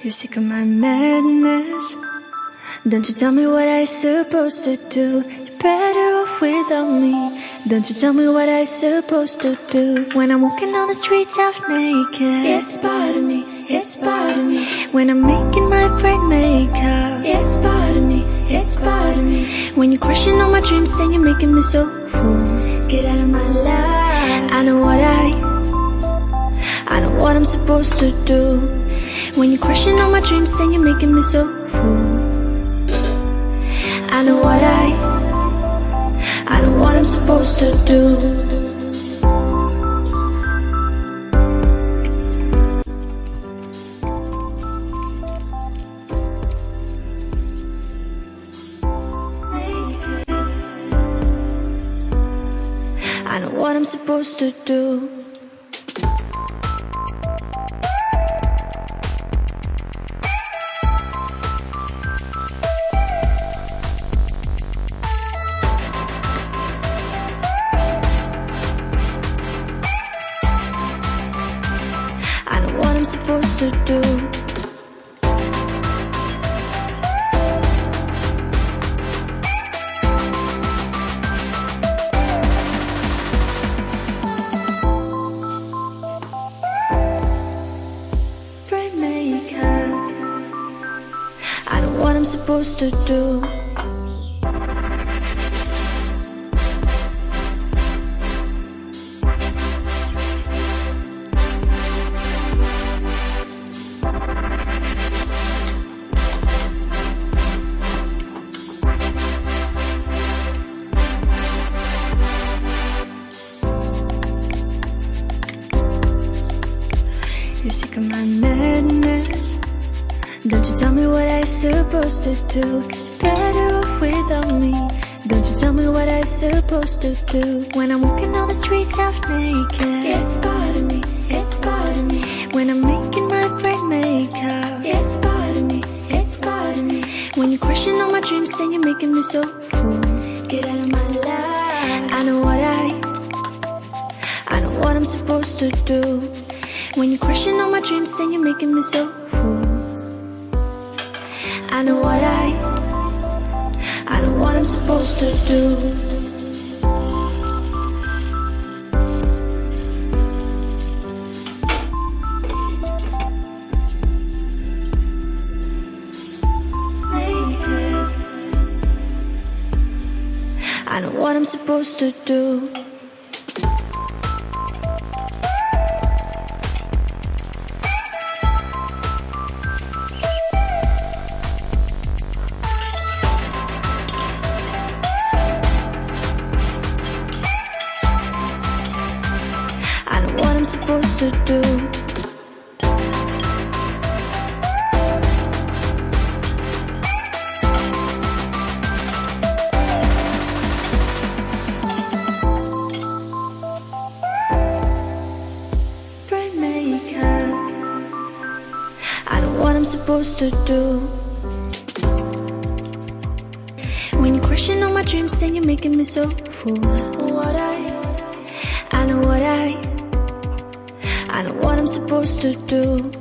You're sick of my madness. Don't you tell me what I'm supposed to do. You're better off without me. Don't you tell me what I'm supposed to do. When I'm walking on the streets half naked, it's bothering me, it's bothering me. When I'm making my brain makeup, it's bothering me, it's bothering me. When you're crushing all my dreams and you're making me so full, get out of my life. I know what I'm supposed to do. When you're crushing all my dreams and you're making me so full, I know what I'm supposed to do. I know what I'm supposed to do. I know what I'm supposed to do. Brain makeup. I know what I'm supposed to do. You're sick of my madness. Don't you tell me what I'm supposed to do. You're better off without me. Don't you tell me what I'm supposed to do. When I'm walking on the streets half naked, it's bothering me, it's bothering me. When I'm making my brain makeup, it's bothering me, it's bothering me. When you're crushing all my dreams and you're making me so full, get out of my life. I know what I'm supposed to do. When you're crushing all my dreams and you're making me so full, I know what I'm supposed to do. I know what I'm supposed to do. I know what I'm supposed to do. Brain makeup. I know what I'm supposed to do. When you're crushing all my dreams and you're making me so full, I know what I'm supposed to do.